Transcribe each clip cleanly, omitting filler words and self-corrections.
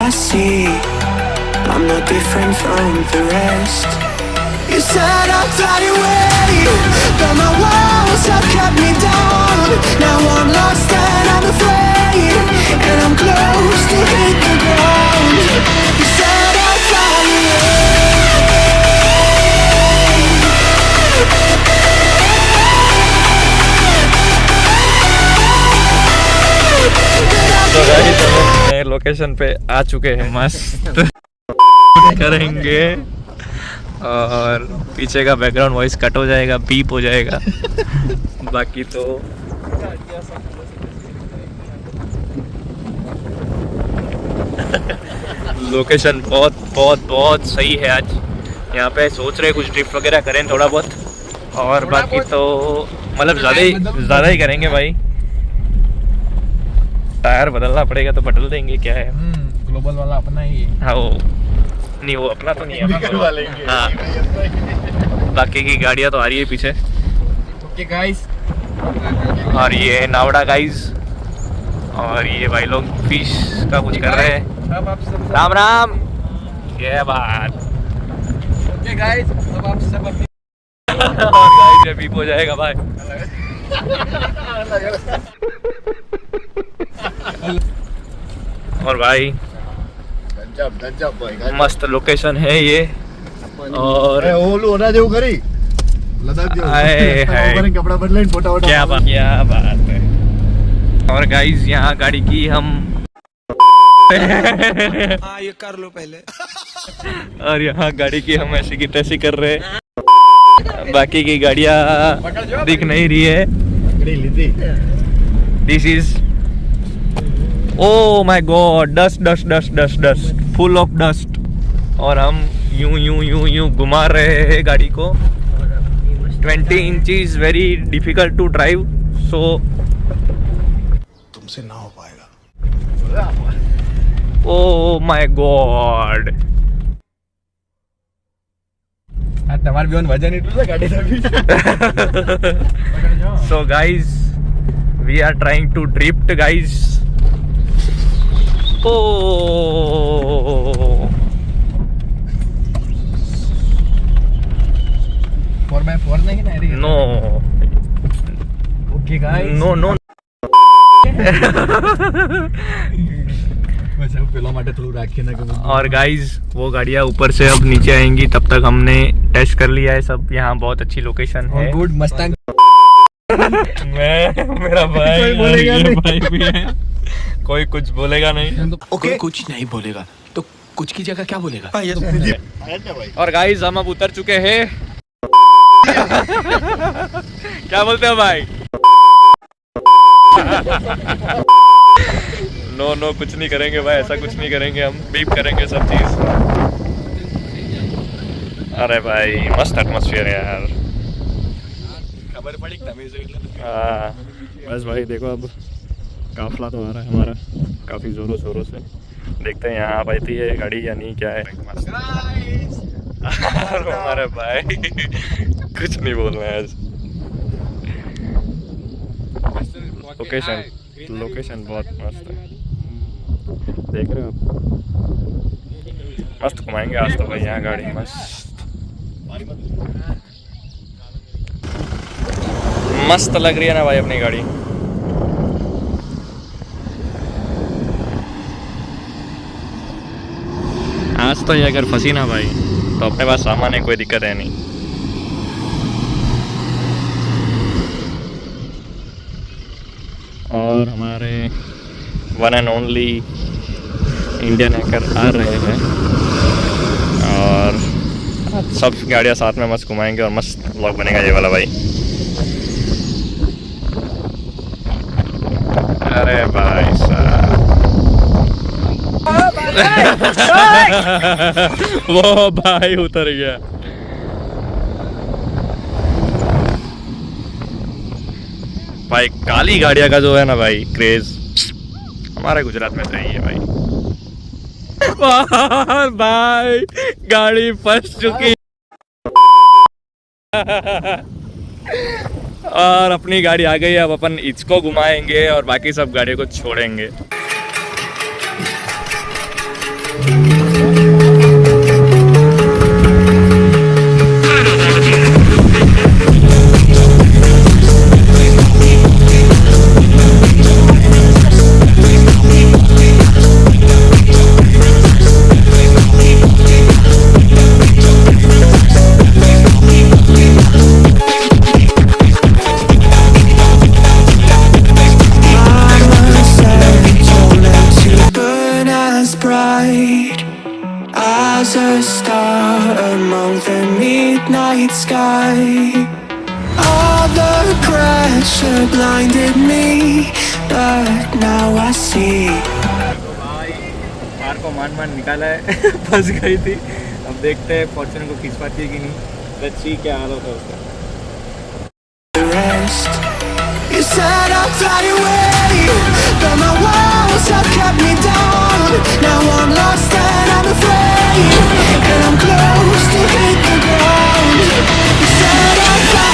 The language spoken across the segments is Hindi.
I see I'm no different from the rest. You said I'd fly away, but my walls have kept me down. Now I'm lost and I'm afraid, and I'm close to hit the ground. You said I'd fly तो गाइस हम नए लोकेशन पे आ चुके हैं, मस्त करेंगे और पीछे का बैकग्राउंड वॉइस कट हो जाएगा, बीप हो जाएगा। बाकी तो लोकेशन बहुत बहुत बहुत सही है। आज यहाँ पे सोच रहे कुछ ड्रिफ्ट वगैरह करें थोड़ा बहुत, और बाकी तो मतलब ज़्यादा ही करेंगे भाई। टायर बदलना पड़ेगा तो बदल देंगे, क्या है। ग्लोबल वाला अपना ही है। हाँ वो नहीं, वो अपना तो नहीं है। हाँ बाकी की गाड़ियाँ तो आ रही है पीछे। ओके गाइस, और ये नावड़ा गाइस, और ये भाई लोग फिश का कुछ कर रहे हैं। राम राम, ये बात। ओके गाइस, अब आप सब अपनी और गाइस ये बीप हो जाएगा भाई। और भाई मस्त लोकेशन है ये, और क्या बात है। और गाइस यहाँ गाड़ी की हम ये कर लो पहले। और यहाँ गाड़ी की हम ऐसी की तैसी कर रहे हैं। बाकी की गाड़ियाँ दिख नहीं रही है। This is oh my God, dust dust dust dust dust, full of dust. और हम यूं यूं यूं यूं घुमा रहे हैं गाड़ी को। 20 inches very difficult to drive, so तुमसे ना हो पाएगा। ओ माय गॉड, તમાર બેન વજન એટલું છે ગાડી આવી। so guys we are trying to drift guys. Oh 4x4 नहीं ना रे। no, okay guys, no no। और गाइज वो गाड़ियाँ ऊपर से अब नीचे आएंगी, तब तक हमने टेस्ट कर लिया है सब। यहाँ बहुत अच्छी लोकेशन है। Good Mustang. मेरा भाई, कोई बोलेगा नहीं। भाई भी है, कोई कुछ बोलेगा नहीं। ओके कुछ नहीं बोलेगा तो कुछ की जगह क्या बोलेगा। और गाइज हम अब उतर चुके हैं। क्या बोलते हो भाई? नो नो कुछ नहीं करेंगे भाई, ऐसा कुछ नहीं करेंगे हम। बीप करेंगे सब चीज। अरे भाई मस्त एटमॉस्फेयर है यार। खबर पड़ी बस भाई देखो, अब काफला तो आ रहा है हमारा काफी जोरों शोरों से। देखते हैं यहाँ पाती है गाड़ी या नहीं, क्या है। हमारे भाई कुछ नहीं बोल रहे हैं आज। लोकेशन बहुत मस्त है, देख रहे हो आप। मस्त घुमाएंगे आज तो भाई यहाँ गाड़ी मस्त लग रही है ना भाई अपनी गाड़ी। आज तो ये अगर फंसी ना भाई तो अपने पास सामान है, कोई दिक्कत है नहीं। और हमारे one and only Indian hacker आ रहे हैं, और सब गाड़ियाँ साथ में मस्त घुमाएंगे और मस्त व्लॉग बनेगा ये वाला भाई। अरे भाई साहब वो भाई उतर गया। भाई काली गाड़ियाँ का जो है ना भाई क्रेज, हमारे गुजरात में तो ही है भाई। भाई गाड़ी फंस चुकी और अपनी गाड़ी आ गई। अब अपन इसको घुमाएंगे और बाकी सब गाड़ियों को छोड़ेंगे। bright as a star among the midnight sky. All the pressure blinded me, but now I see. भाई कार को मान निकाला है फंस गई थी. अब देखते हैं फॉर्च्यूनर को खींच पाती है कि नहीं. लेट्स सी क्या हाल होता है उसका. You said I'd fly away, but my walls have kept me down. Now I'm lost and I'm afraid, and I'm close to hit the ground. You said I'd fly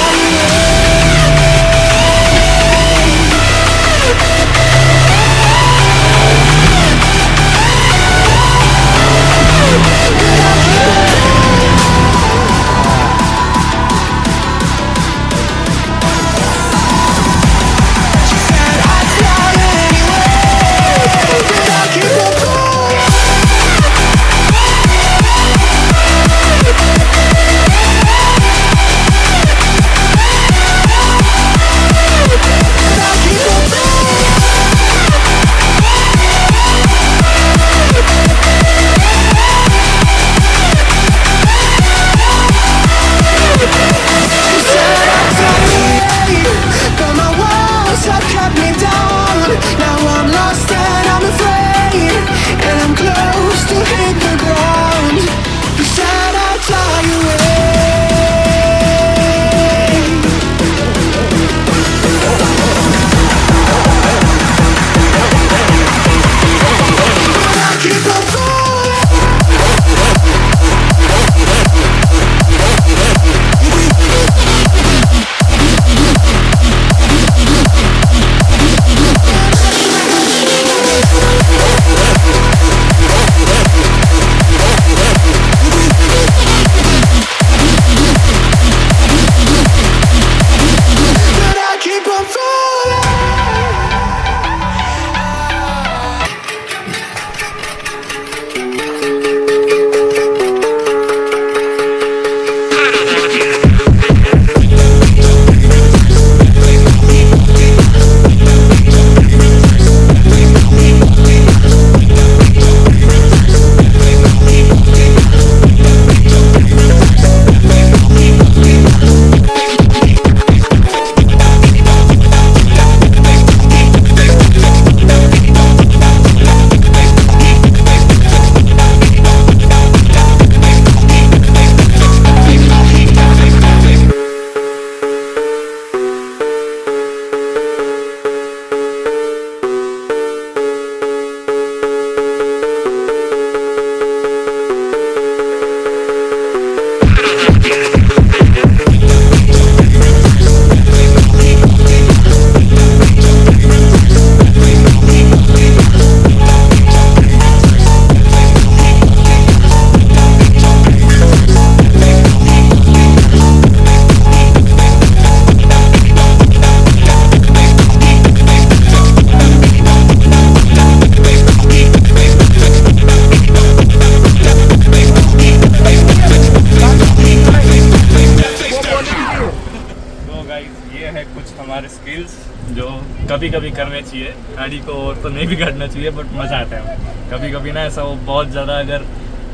कभी कभी करने चाहिए गाड़ी को, और तो नहीं बिगाड़ना चाहिए, बट मज़ा आता है कभी कभी ना ऐसा वो बहुत ज़्यादा. अगर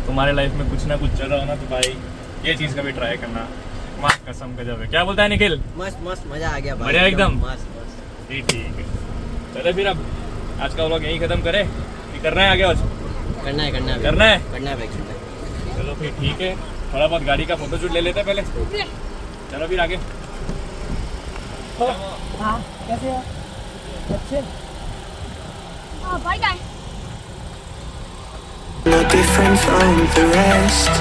तुम्हारे लाइफ में कुछ ना कुछ चल रहा हो ना तो भाई ये चीज़ कभी ट्राई करना. मस्त कसम का जब है. क्या बोलता है निखिल? मस्त मस्त मजा आ गया भाई, बढ़िया एकदम. मस्त मस्त. ठीक है. चलो फिर अब आज का व्लॉग यहीं ख़त्म करें कि करना है आगे? और करना है भाई. चलो फिर ठीक है, थोड़ा बहुत गाड़ी का फोटोशूट ले लेते हैं पहले. चलो फिर आगे. हाँ कैसे हो? अच्छे. Bye guys. No different from the rest.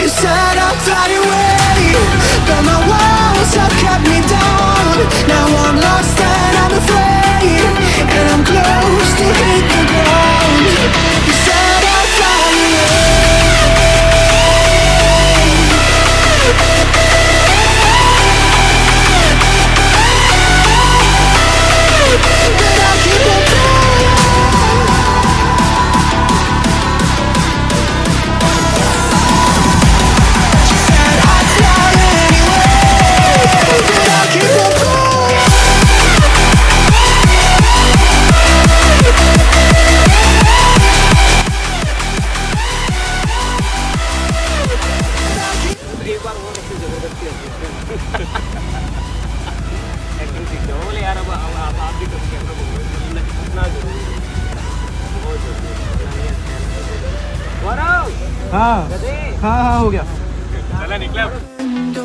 You said I'd fly away, but my walls have kept me down. Now I'm lost and I'm afraid, and I'm close to hit the ground. You said I'd fly away, but I'll keep on flying. हाँ हाँ हाँ हो गया चला निकले अब।